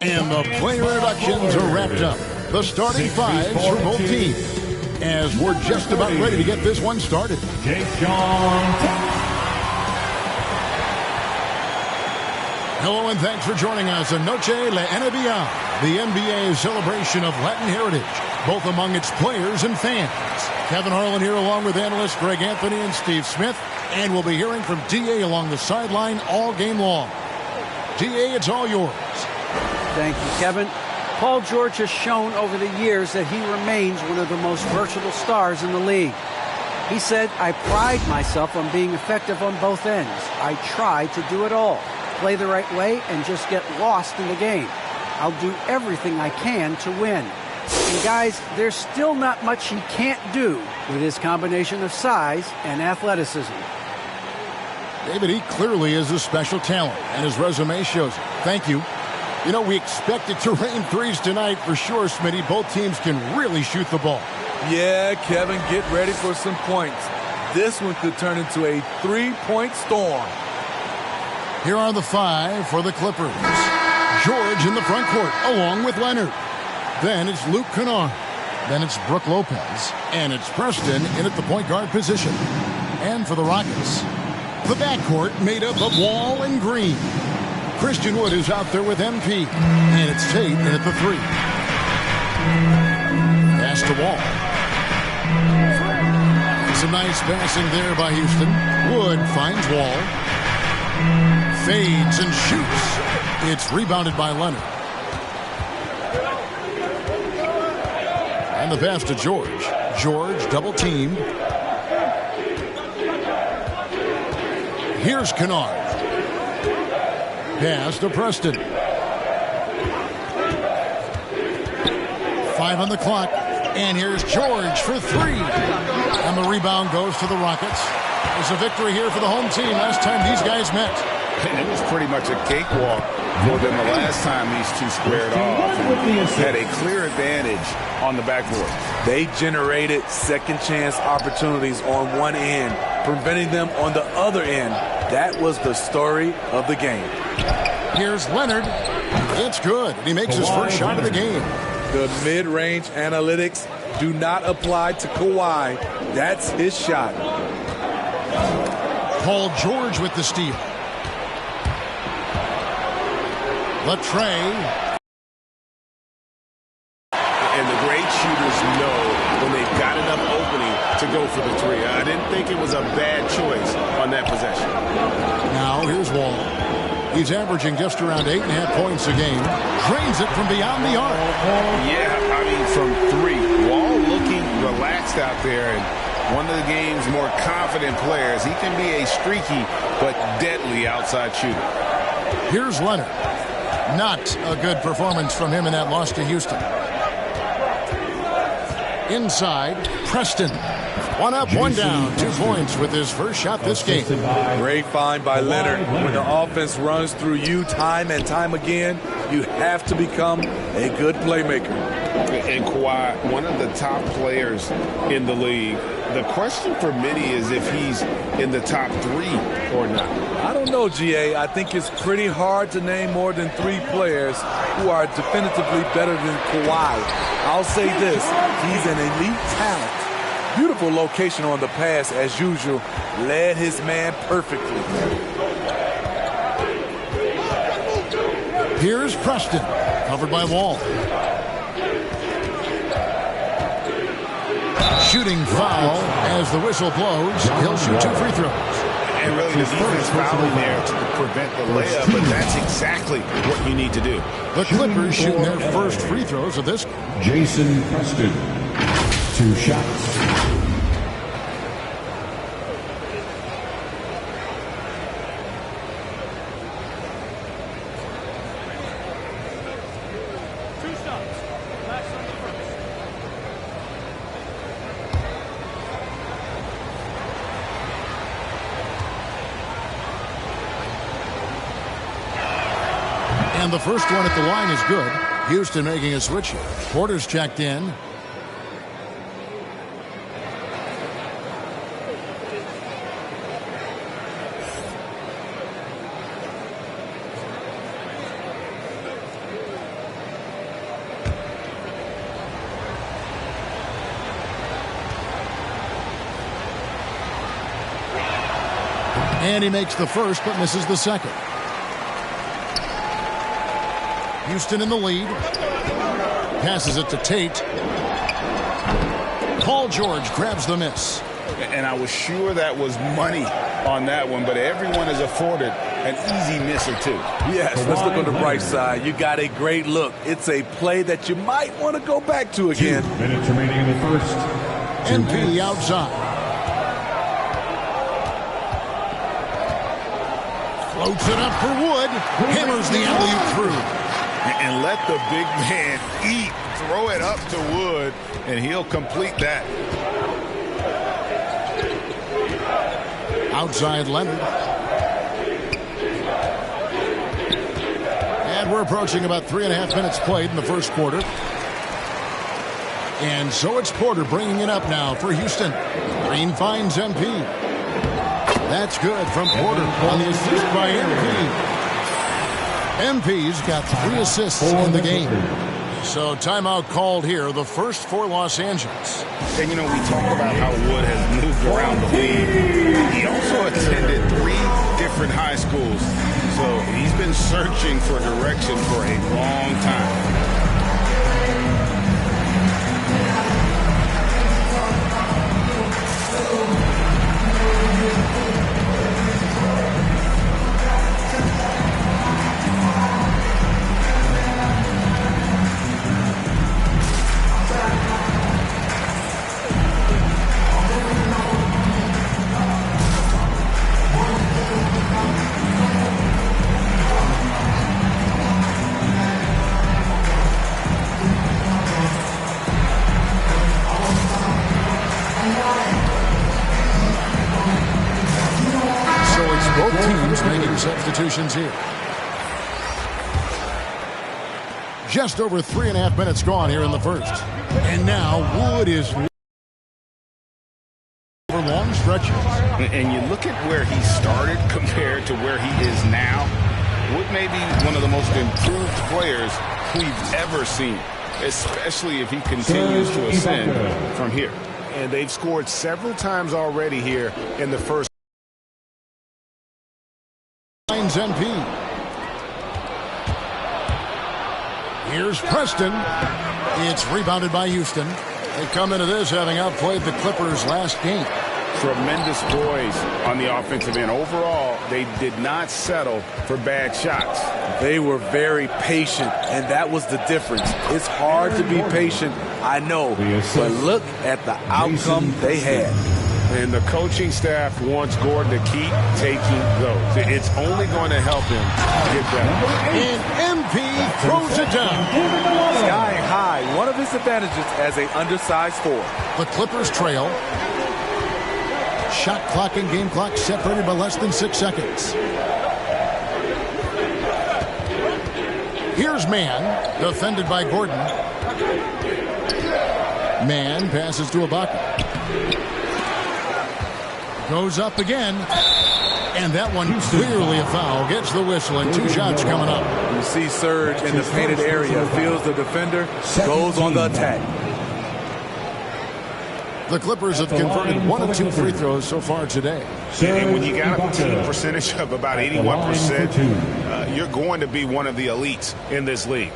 And the player introductions are wrapped up. The starting fives for both teams. As we're just about ready to get this one started. Hello and thanks for joining us in Noche La NBA, the NBA's celebration of Latin heritage, both among its players and fans. Kevin Harlan here along with analysts Greg Anthony and Steve Smith, and we'll be hearing from D.A. along the sideline all game long. D.A., it's all yours. Thank you, Kevin. Paul George has shown over the years that he remains one of the most versatile stars in the league. He said, "I pride myself on being effective on both ends. I try to do it all. Play the right way and just get lost in the game. I'll do everything I can to win." And guys, there's still not much he can't do with his combination of size and athleticism. David, he clearly is a special talent, and his resume shows it. Thank you. You know, we expect it to rain threes tonight for sure, Smitty. Both teams can really shoot the ball. Yeah, Kevin, get ready for some points. This one could turn into a three-point storm. Here are the five for the Clippers. George in the front court, along with Leonard. Then it's Luke Kennard. Then it's Brook Lopez. And it's Preston in at the point guard position. And for the Rockets, the backcourt made up of Wall and Green. Christian Wood is out there with MP. And it's Tate in at the three. Pass to Wall. Some nice passing there by Houston. Wood finds Wall. Fades and shoots. It's rebounded by Leonard. And the pass to George. George double teamed. Here's Kennard. Pass to Preston. 5 on the clock. And here's George for three. And the rebound goes to the Rockets. It's a victory here for the home team. Last time these guys met. And it was pretty much a cakewalk for them the last time these two squared off. And had a clear advantage on the backboard. They generated second chance opportunities on one end, preventing them on the other end. That was the story of the game. Here's Leonard. It's good. And he makes his first shot of the game. The mid-range analytics do not apply to Kawhi. That's his shot. Paul George with the steal. Latrey. And the great shooters know when they've got enough opening to go for the three. I didn't think it was a bad choice on that possession. Now here's Wall. He's averaging just around 8.5 points a game. Drains it from beyond the arc. Yeah, I mean from three. Wall looking relaxed out there, and one of the game's more confident players. He can be a streaky but deadly outside shooter. Here's Leonard. Not a good performance from him in that loss to Houston. Inside, Preston. One up, one down. 2 points with his first shot this game. Great find by Leonard. When the offense runs through you time and time again, you have to become a good playmaker. And Kawhi, one of the top players in the league. The question for many is if he's in the top 3 or not. I don't know, GA. I think it's pretty hard to name more than 3 players who are definitively better than Kawhi. I'll say this. He's an elite talent. Beautiful location on the pass, as usual. Led his man perfectly. Here's Preston. Covered by Wall. Shooting foul as the whistle blows. He'll shoot 2 free throws. And really, the defense fouling there to prevent the layup, but that's exactly what you need to do. The Clippers shooting their first free throws of this. Jason Preston. 2 shots. And the first one at the line is good. Houston making a switch here. Porter's checked in. And he makes the first but misses the second. Houston in the lead. Passes it to Tate. Paul George grabs the miss. And I was sure that was money on that one, but everyone is afforded an easy miss or two. Yes, let's look on the bright side. You got a great look. It's a play that you might want to go back to again. 2 minutes remaining in the first. MP outside. Floats it up for Wood. Hammers the alley-oop through. And let the big man eat. Throw it up to Wood, and he'll complete that. Outside Leonard. And we're approaching about 3.5 minutes played in the first quarter. And so it's Porter bringing it up now for Houston. Green finds MP. That's good from Porter on the assist by MP. MP's got 3 assists in the game. So timeout called here, the first for Los Angeles. And, you know, we talk about how Wood has moved around the league. He also attended 3 different high schools. So he's been searching for direction for a long time. Substitutions here. Just over 3.5 minutes gone here in the first. And now Wood is for long stretches. And you look at where he started compared to where he is now. Wood may be one of the most improved players we've ever seen, especially if he continues to ascend from here. And they've scored several times already here in the first. MP. Here's Preston. It's rebounded by Houston. They come into this having outplayed the Clippers last game. Tremendous poise on the offensive end. Overall, they did not settle for bad shots. They were very patient, and that was the difference. It's hard to be patient, I know, but look at the outcome they had. And the coaching staff wants Gordon to keep taking those. It's only going to help him get better. And MP throws it down. Sky high, one of his advantages as an undersized forward. The Clippers trail. Shot clock and game clock separated by less than 6 seconds. Here's Mann, defended by Gordon. Mann passes to Ibaka. Goes up again, and that one clearly a foul. Gets the whistle, and 2 shots coming up. You see Serge in the painted area, feels the defender, goes on the attack. The Clippers have converted 1 of 2 free throws so far today. And when you got a team percentage of about 81%, you're going to be one of the elites in this league.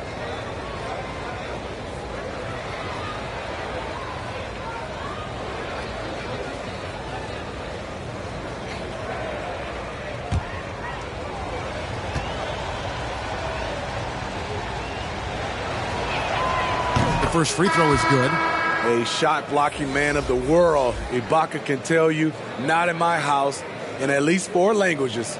First free throw is good. A shot blocking man of the world. Ibaka can tell you, not in my house, in at least 4 languages.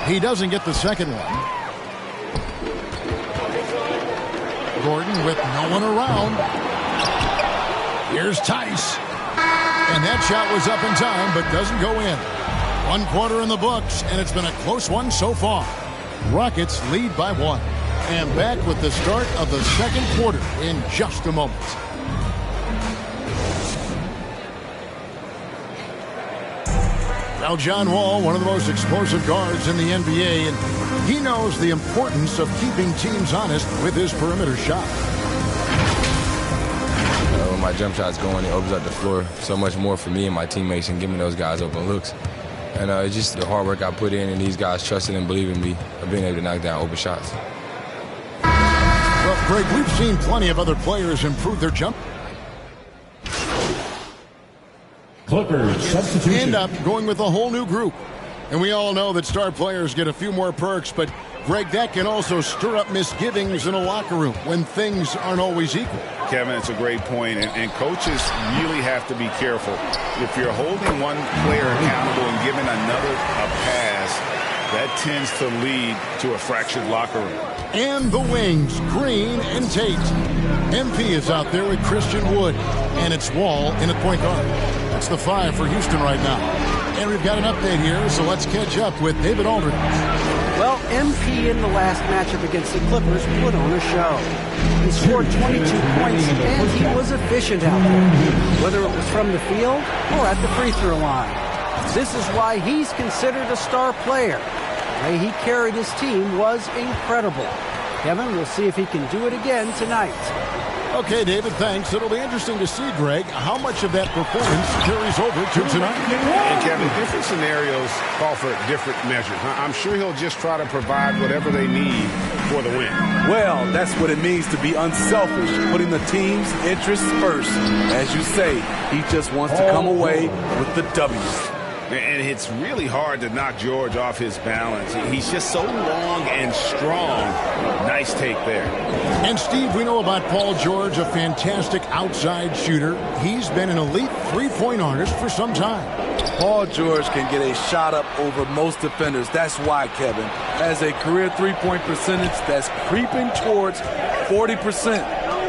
He doesn't get the second one. Gordon with no one around. Here's Tice. And that shot was up in time, but doesn't go in. 1 quarter in the books, and it's been a close one so far. Rockets lead by 1. And back with the start of the second quarter in just a moment. Now, John Wall, one of the most explosive guards in the NBA, and he knows the importance of keeping teams honest with his perimeter shot. When my jump shot's going, it opens up the floor so much more for me and my teammates and giving those guys open looks. And it's just the hard work I put in and these guys trusting and believing in me of being able to knock down open shots. Well, Greg, we've seen plenty of other players improve their jump. Clippers substitution. End up going with a whole new group. And we all know that star players get a few more perks, but Greg, that can also stir up misgivings in a locker room when things aren't always equal. Kevin, it's a great point, and coaches really have to be careful. If you're holding one player accountable and giving another a pass, that tends to lead to a fractured locker room. And the wings, Green and Tate. MP is out there with Christian Wood, and it's Wall in at point guard. That's the 5 for Houston right now. And we've got an update here, so let's catch up with David Aldridge. Well, MP in the last matchup against the Clippers put on a show. He scored 22 points, and he was efficient out there, whether it was from the field or at the free throw line. This is why he's considered a star player. The way he carried his team was incredible. Kevin, we'll see if he can do it again tonight. Okay, David, thanks. It'll be interesting to see, Greg, how much of that performance carries over to tonight. And Kevin, different scenarios call for different measures. I'm sure he'll just try to provide whatever they need for the win. Well, that's what it means to be unselfish, putting the team's interests first. As you say, he just wants to come away with the W. And it's really hard to knock George off his balance. He's just so long and strong. Nice take there. And, Steve, we know about Paul George, a fantastic outside shooter. He's been an elite three-point artist for some time. Paul George can get a shot up over most defenders. That's why, Kevin, has a career three-point percentage that's creeping towards 40%.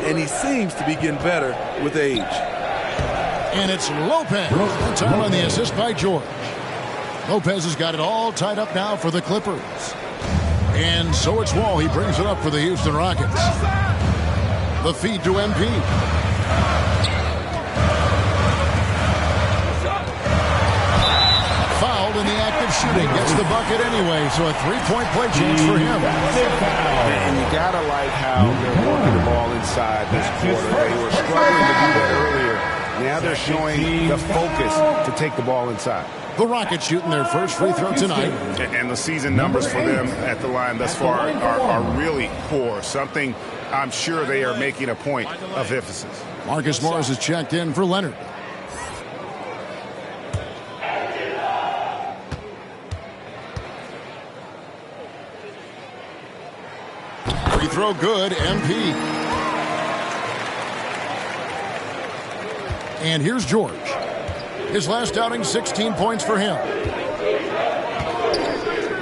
And he seems to be getting better with age. And it's Lopez. The time on the assist by George. Lopez has got it all tied up now for the Clippers. And so it's Wall. He brings it up for the Houston Rockets. The feed to MP. Fouled in the act of shooting. Gets the bucket anyway, so a three-point play chance for him. And you got to like how they're working the ball inside this quarter. They were struggling to do that earlier. Now they're showing the focus to take the ball inside. The Rockets shooting their first free throw tonight. And the season numbers for them at the line thus far are really poor. Something I'm sure they are making a point of emphasis. Marcus Morris is checked in for Leonard. Free throw good, MP. And here's George. His last outing, 16 points for him.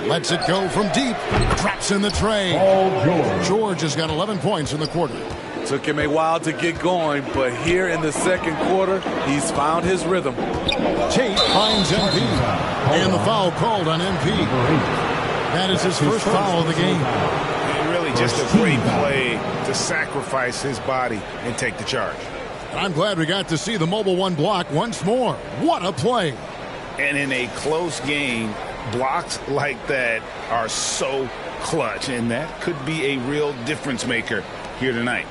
Lets it go from deep. Traps in the tray. George has got 11 points in the quarter. Took him a while to get going, but here in the second quarter, he's found his rhythm. Tate finds MP. And the foul called on MP. That is his first foul of the game. And really just a great play to sacrifice his body and take the charge. I'm glad we got to see the mobile one block once more. What a play. And in a close game, blocks like that are so clutch, and that could be a real difference maker here tonight.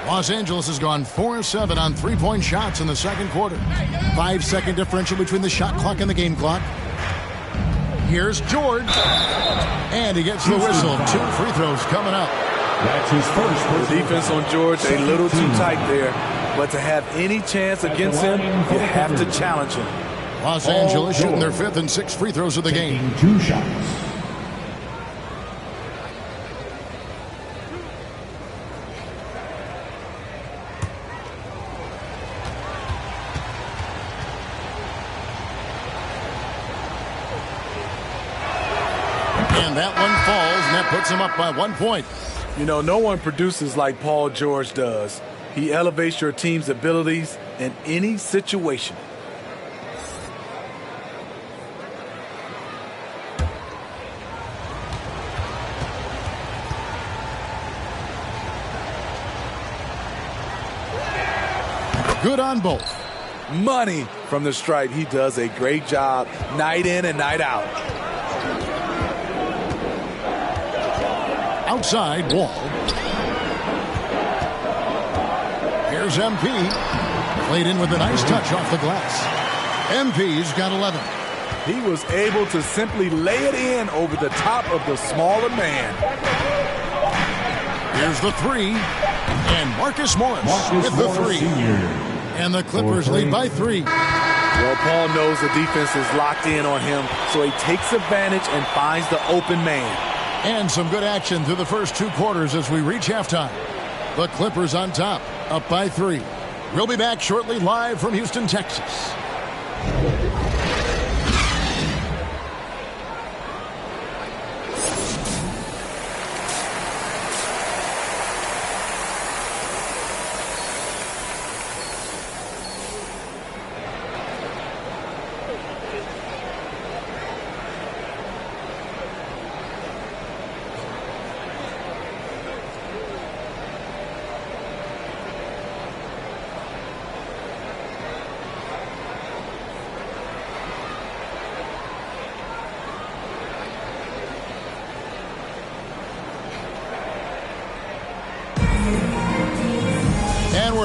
Los Angeles has gone 4-7 on three-point shots in the second quarter. 5-second differential between the shot clock and the game clock. Here's George. And he gets the whistle. 2 free throws coming up. That's his first. The defense on George a little too tight there, but to have any chance against him, you have to challenge him. Los Angeles shooting their 5th and 6th free throws of the game. 2 shots. And that one falls, and that puts him up by 1 point. You know, no one produces like Paul George does. He elevates your team's abilities in any situation. Good on both. money from the stripe. He does a great job night in and night out. Outside Wall. Here's MP. Played in with a nice touch off the glass. MP's got 11. He was able to simply lay it in over the top of the smaller man. Here's the three. And Marcus Morris with the three. And the Clippers lead by 3. Well, Paul knows the defense is locked in on him, so he takes advantage and finds the open man. And some good action through the first 2 quarters as we reach halftime. The Clippers on top, up by 3. We'll be back shortly live from Houston, Texas.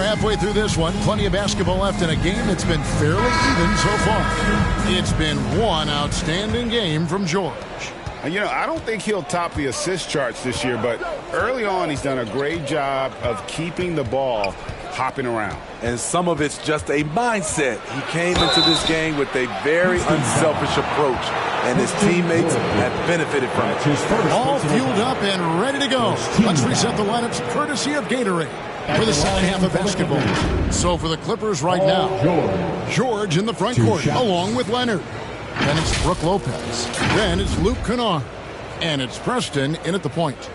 Halfway through this one, plenty of basketball left in a game that's been fairly even so far. It's been one outstanding game from George. You know, I don't think he'll top the assist charts this year, but early on he's done a great job of keeping the ball hopping around. And some of it's just a mindset. He came into this game with a very unselfish approach, and his teammates have benefited from it. All fueled up and ready to go. Let's reset the lineups courtesy of Gatorade for the second half of basketball. So for the Clippers right now, George in the front court along with Leonard. Then it's Brook Lopez. Then it's Luke Kennard. And it's Preston in at the point.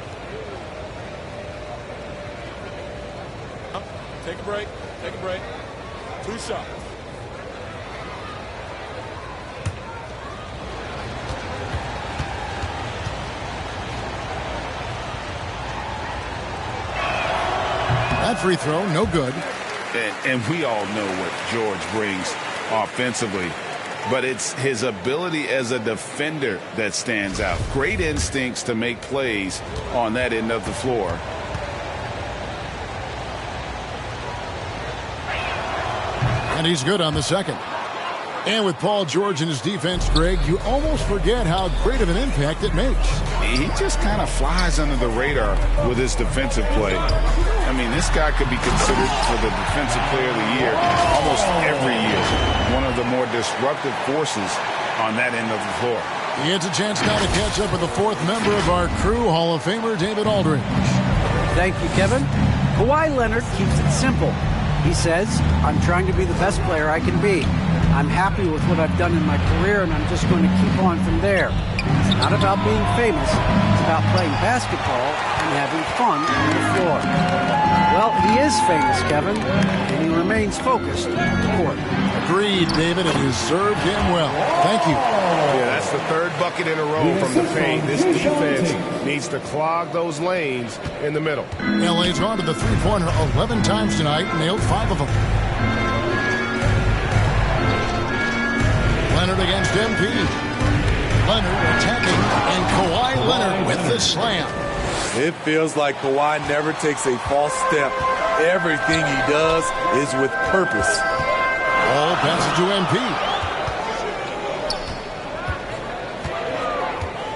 Take a break. Take a break. 2 shots. That free throw, no good. And we all know what George brings offensively, but it's his ability as a defender that stands out. Great instincts to make plays on that end of the floor. And he's good on the second. And with Paul George and his defense, Greg, you almost forget how great of an impact it makes. He just kind of flies under the radar with his defensive play. I mean, this guy could be considered for the Defensive Player of the Year almost every year. One of the more disruptive forces on that end of the floor. He gets a chance now to catch up with the 4th member of our crew, Hall of Famer David Aldridge. Thank you, Kevin. Kawhi Leonard keeps it simple. He says, I'm trying to be the best player I can be. I'm happy with what I've done in my career, and I'm just going to keep on from there. It's not about being famous. It's about playing basketball and having fun on the floor. Well, he is famous, Kevin, and he remains focused on the court. Agreed, David, and you served him well. Thank you. Yeah, that's the 3rd bucket in a row from the paint. This defense needs to clog those lanes in the middle. LA's gone to the three-pointer 11 times tonight, nailed 5 of them. Leonard against MP. Leonard attacking, and Kawhi Leonard with the slam. It feels like Kawhi never takes a false step. Everything he does is with purpose. Ball passes to MP.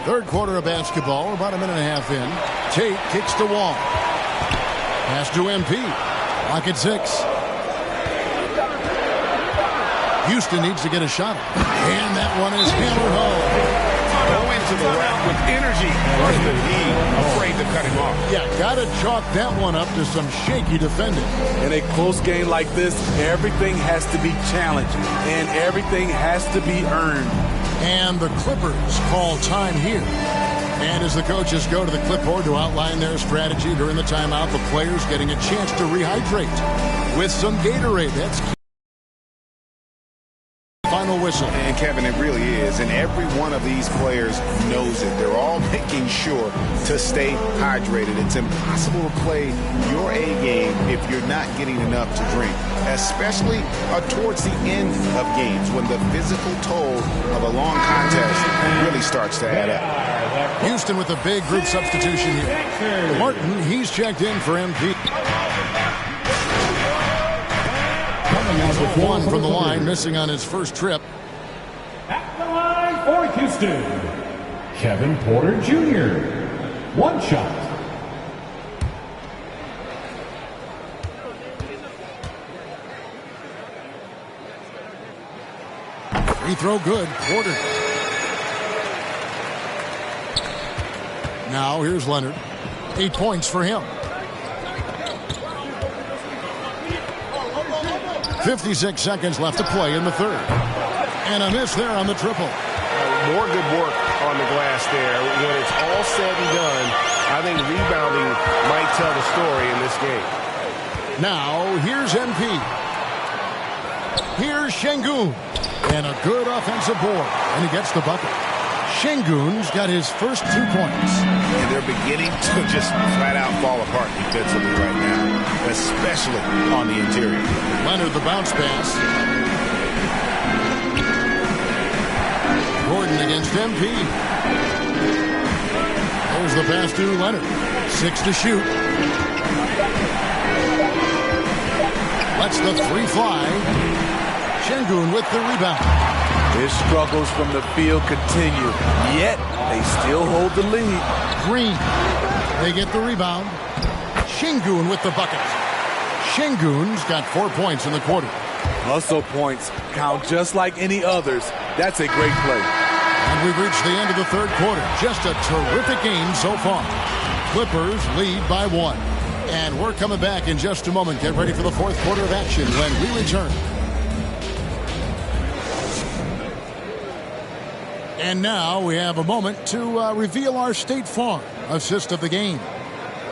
3rd quarter of basketball, about a minute and a half in. Tate kicks the wall. Pass to MP. Clock at 6. Houston needs to get a shot. And that one is hammered home. Go into the round with energy. Preston, he afraid to cut him off. Yeah, got to chalk that one up to some shaky defending. In a close game like this, everything has to be challenged, and everything has to be earned. And the Clippers call time here. And as the coaches go to the clipboard to outline their strategy during the timeout, the players getting a chance to rehydrate with some Gatorade. That's key. Final final whistle. And Kevin, it really is. And every one of these players knows it. They're all making sure to stay hydrated. It's impossible to play your A game if you're not getting enough to drink, especially towards the end of games when the physical toll of a long contest really starts to add up. Houston with a big group substitution here. Martin, he's checked in for MP. One from the line, missing on his first trip. At the line for Houston, Kevin Porter Jr. One shot. Free throw good. Porter. Now here's Leonard. 8 points for him. 56 seconds left to play in the third. And a miss there on the triple. More good work on the glass there. When it's all said and done, I think rebounding might tell the story in this game. Now, here's MP. Here's Şengün. And a good offensive board. And he gets the bucket. Şengün's got his first 2 points. And they're beginning to just flat out fall apart defensively right now, especially on the interior. Leonard, the bounce pass. Gordon against MP. There's the pass to Leonard. 6 to shoot. Lets the 3 fly. Şengün with the rebound. His struggles from the field continue, yet they still hold the lead. Green. They get the rebound. Şengün with the bucket. Şengün's got 4 points in the quarter. Hustle points count just like any others. That's a great play. And we've reached the end of the third quarter. Just a terrific game so far. Clippers lead by 1. And we're coming back in just a moment. Get ready for the fourth quarter of action when we return. And now we have a moment to reveal our State Farm assist of the game.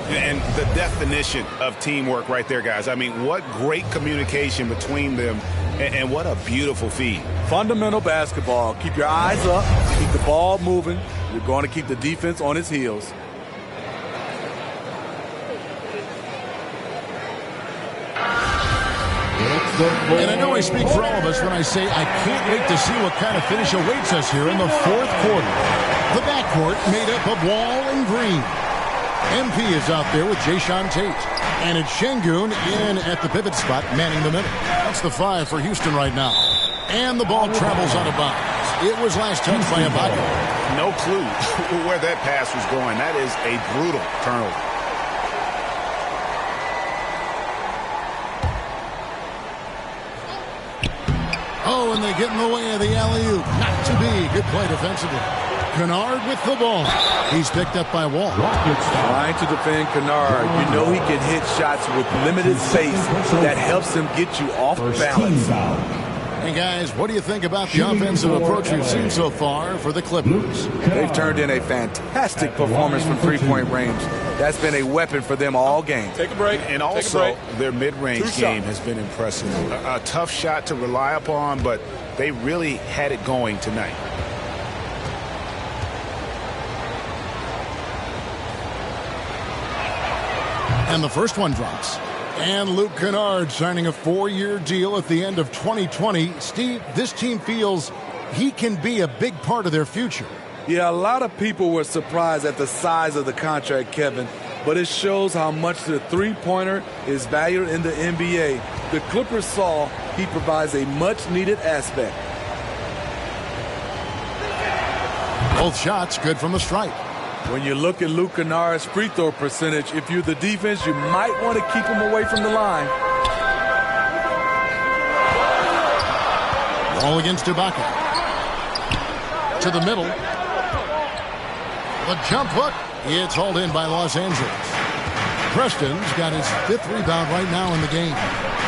And the definition of teamwork right there, guys. I mean, what great communication between them, and what a beautiful feed. Fundamental basketball. Keep your eyes up. Keep the ball moving. You're going to keep the defense on its heels. And I know I speak for all of us when I say I can't wait to see what kind of finish awaits us here in the fourth quarter. The backcourt made up of Wall and Green. MP is out there with Jayshawn Tate. And it's Şengün in at the pivot spot, manning the middle. That's the 5 for Houston right now. And the ball travels out of bounds. It was last touched by Ibaka. No clue where that pass was going. That is a brutal turnover. Oh, and they get in the way of the alley-oop. Not to be. Good play defensively. Kennard with the ball. He's picked up by Wall. Trying to defend Kennard. You know he can hit shots with limited space. That helps him get you off balance. And guys, what do you think about the offensive approach we've seen so far for the Clippers? They've turned in a fantastic performance from three-point range. That's been a weapon for them all game. Take a break. And also, their mid-range game has been impressive. A tough shot to rely upon, but they really had it going tonight. And the first one drops. And Luke Kennard signing a 4-year deal at the end of 2020. Steve, this team feels he can be a big part of their future. Yeah, a lot of people were surprised at the size of the contract, Kevin. But it shows how much the three-pointer is valued in the NBA. The Clippers saw he provides a much-needed aspect. Both shots good from the stripe. When you look at Luke Kennard's free throw percentage, if you're the defense, you might want to keep him away from the line. Ball against Ibaka. To the middle. The jump hook. It's hauled in by Los Angeles. Preston's got his 5th rebound right now in the game.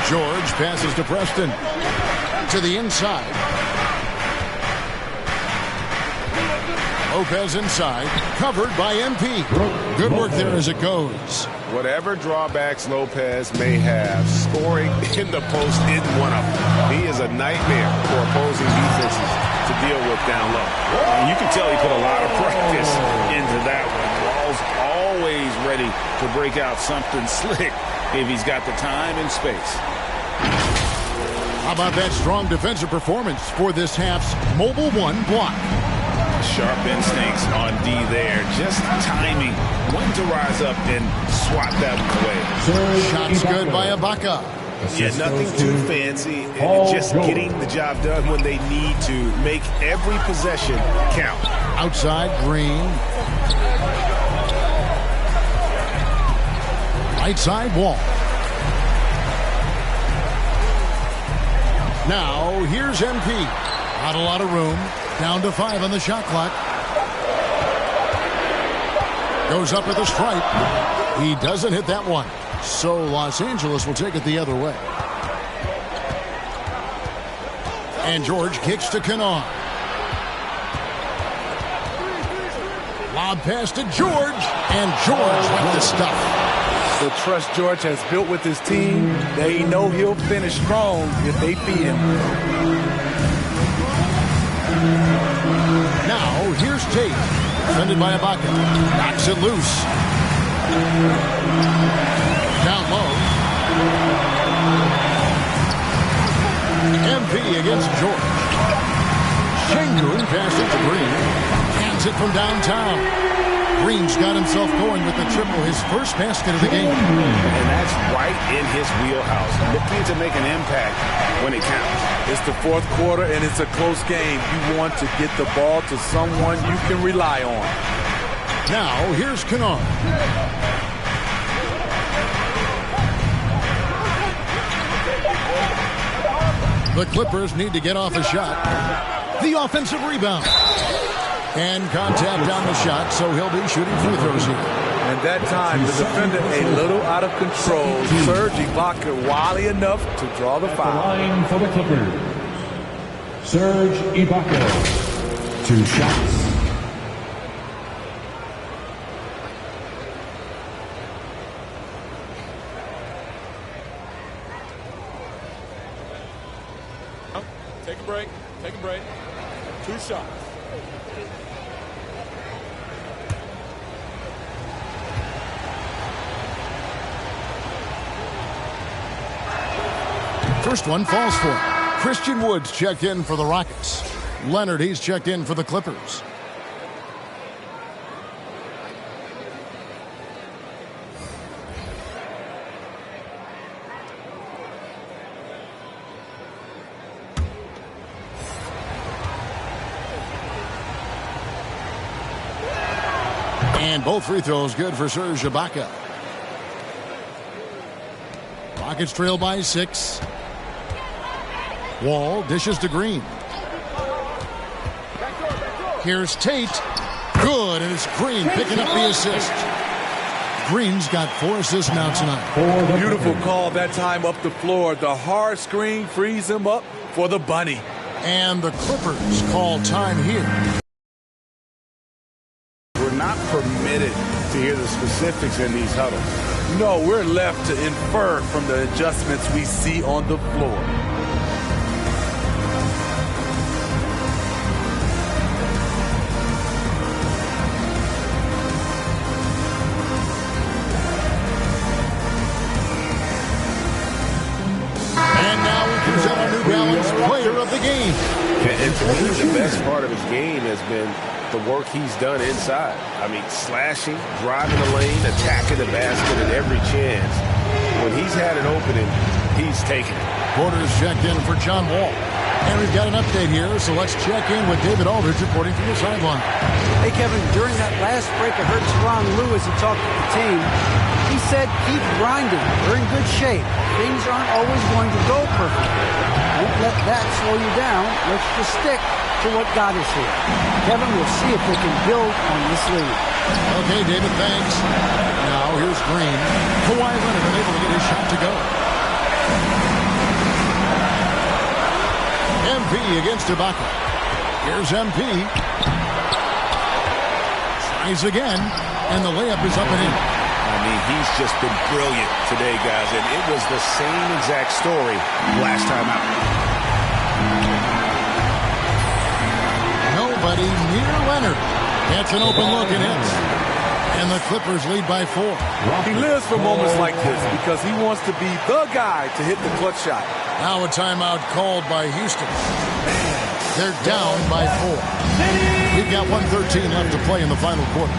George passes to Preston. To the inside. Lopez inside, covered by MP. Good work there as it goes. Whatever drawbacks Lopez may have, scoring in the post isn't one of them. He is a nightmare for opposing defenses to deal with down low. And you can tell he put a lot of practice into that one. Wall's always ready to break out something slick if he's got the time and space. How about that strong defensive performance for this half's Mobile One block? Sharp instincts on D there. Just timing when to rise up and swat that one away. Shots good by Ibaka. Yeah, nothing too fancy. And just getting the job done when they need to. Make every possession count. Outside, Green. Right side, Wall. Now, here's MP. Not a lot of room. Down to 5 on the shot clock. Goes up with a stripe. He doesn't hit that one. So Los Angeles will take it the other way. And George kicks to Kennard. Lob pass to George. And George with the stuff. The trust George has built with his team, they know he'll finish strong if they feed him. Now, here's Tate. Defended by Ibaka. Knocks it loose. Down low. MP against George. Şengün passes to Green. Hands it from downtown. Green's got himself going with the triple, his first basket of the game. And that's right in his wheelhouse. Looking to make an impact when it counts. It's the fourth quarter, and it's a close game. You want to get the ball to someone you can rely on. Now, here's Kennard. The Clippers need to get off a shot. The offensive rebound. And contact on the shot, so he'll be shooting free throws here. And that time, the defender a little out of control. Serge Ibaka wily enough to draw the foul. Line for the Clippers. Serge Ibaka. 2 shots. Take a break. Take a break. 2 shots. First one falls for him. Christian Woods checked in for the Rockets. Leonard, he's checked in for the Clippers. And both free throws good for Serge Ibaka. Rockets trail by 6. Wall dishes to Green. Here's Tate. Good, and it's Green picking up the assist. Green's got 4 assists now tonight. Beautiful call that time up the floor. The hard screen frees him up for the bunny. And the Clippers call time here. We're not permitted to hear the specifics in these huddles. No, we're left to infer from the adjustments we see on the floor. And now we present our New Balance player of the game. And to me, the best part of his game has been the work he's done inside. I mean, slashing, driving the lane, attacking the basket at every chance. When he's had an opening, he's taken it. Porter's checked in for John Wall. And we've got an update here, so let's check in with David Aldridge reporting from the sideline. Hey, Kevin, during that last break, I heard Teron Lue as he talked to the team. He said, keep grinding. We're in good shape. Things aren't always going to go perfectly. Don't let that slow you down. Let's just stick to what got us here. Kevin, we'll see if they can build on this lead. Okay, David, thanks. Now here's Green. Kawhi Leonard unable to get his shot to go. MP against Ibaka. Here's MP. Tries again, and the layup is up and in. mean, he's just been brilliant today, guys, and it was the same exact story last time out. Nobody near Leonard. Gets an open look and hits. And the Clippers lead by 4. He lives for moments like this because he wants to be the guy to hit the clutch shot. Now a timeout called by Houston. They're down by 4. We've got 1:13 left to play in the final quarter.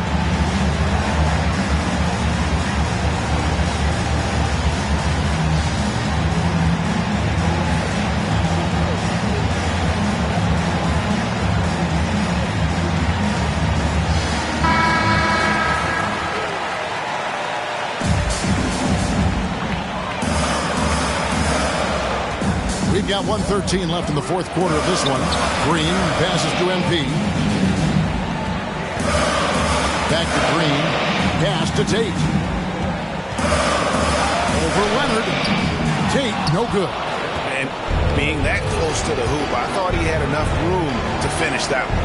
We've got 1:13 left in the fourth quarter of this one. Green passes to MP. Back to Green. Pass to Tate. Over Leonard. Tate, no good. And being that close to the hoop, I thought he had enough room to finish that one.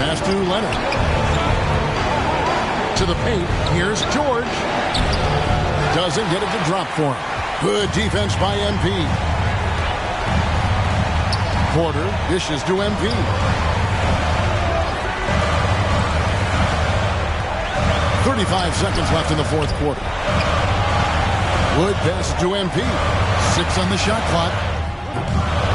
Pass to Leonard. To the paint. Here's George. Doesn't get it to drop for him. Good defense by MP. Porter dishes to MP. .35 seconds left in the fourth quarter. Wood passes to MP. 6 on the shot clock.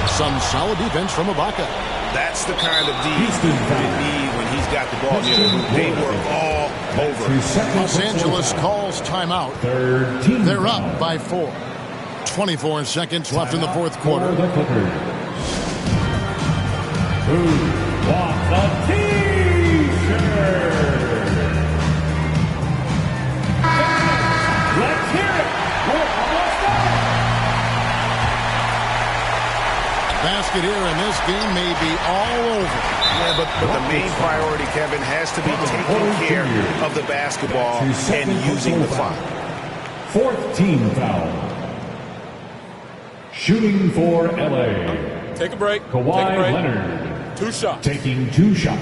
Some solid defense from Ibaka. That's the kind of defense you need when he's got the ball near the hoop. They were all over. Los Angeles calls timeout. They're up by 4. 24 seconds left in the fourth quarter. Who wants a T-shirt? Let's hear it. We're almost done. Basket here, and this game may be all over. Yeah, but the main priority, Kevin, has to be taking care of the basketball and using the clock. 4th team foul. Shooting for LA. Take a break. Kawhi Leonard. 2 shots. Taking 2 shots.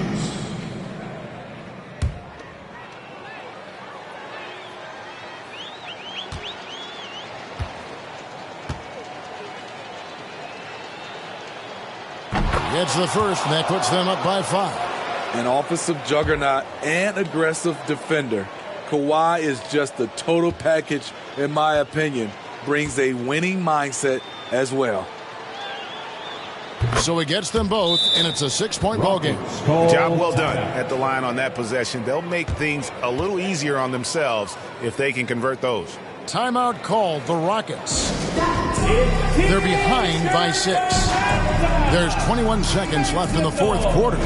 Gets the first, and that puts them up by 5. An offensive juggernaut and aggressive defender. Kawhi is just the total package, in my opinion. Brings a winning mindset as well. So he gets them both, and it's a 6-point ball game. Job well done at the line on that possession. They'll make things a little easier on themselves if they can convert those. Timeout called the Rockets. They're behind by 6. There's 21 seconds left in the fourth quarter.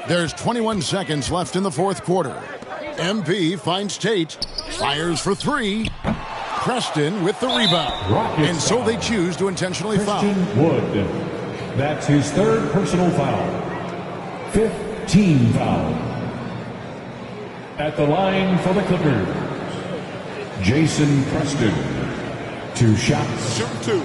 There's 21 seconds left in the fourth quarter. MP finds Tate, fires for 3. Preston with the rebound. And so they choose to intentionally foul. Wood. That's his 3rd personal foul. 5th team foul. At the line for the Clippers, Jason Preston. 2 shots. Shoot 2.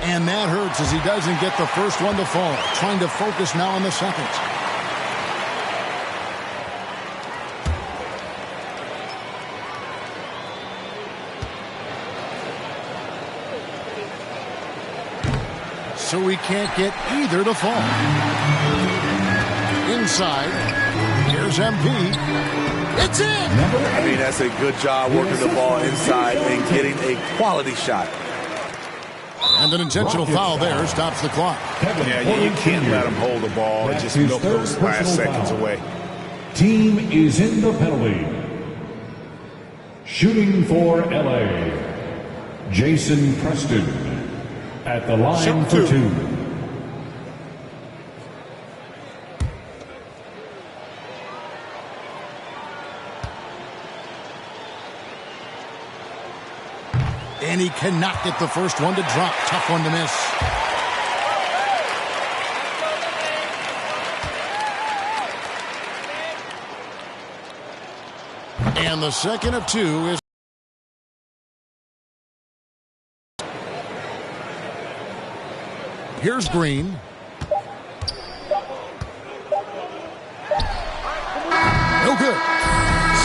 And that hurts as he doesn't get the first one to fall. Trying to focus now on the second. so he can't get either to fall. Inside, here's MP. It's in! I mean, that's a good job working the ball inside and getting a quality shot. And an intentional foul there stops the clock. Yeah, you can't let him hold the ball and just milk those last seconds away. Team is in the penalty. Shooting for LA, Jason Preston at the line for two. And he cannot get the first one to drop. Tough one to miss. And the second of two is... Here's Green. No good.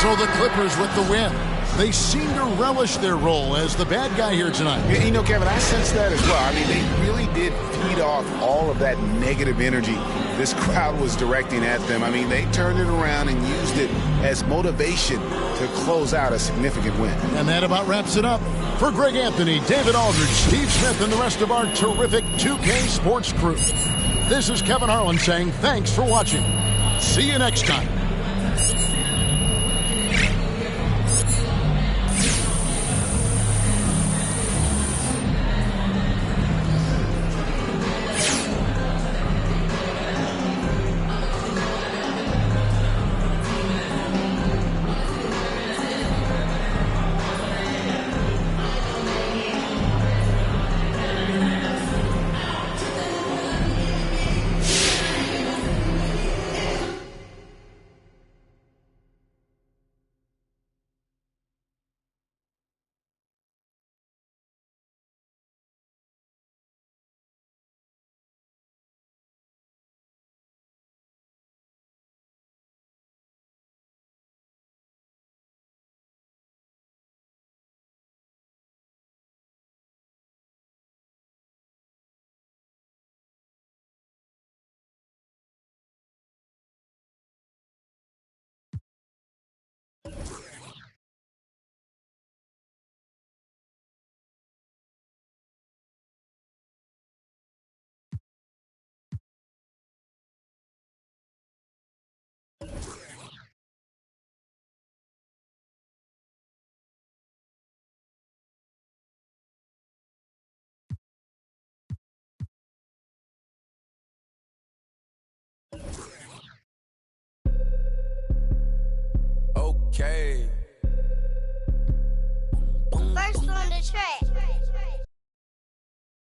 So the Clippers with the win. They seem to relish their role as the bad guy here tonight. You know, Kevin, I sense that as well. I mean, they really did feed off all of that negative energy this crowd was directing at them. I mean, they turned it around and used it as motivation to close out a significant win. And that about wraps it up. For Greg Anthony, David Aldridge, Steve Smith, and the rest of our terrific 2K Sports crew, this is Kevin Harlan saying thanks for watching. See you next time. Okay. First on the track.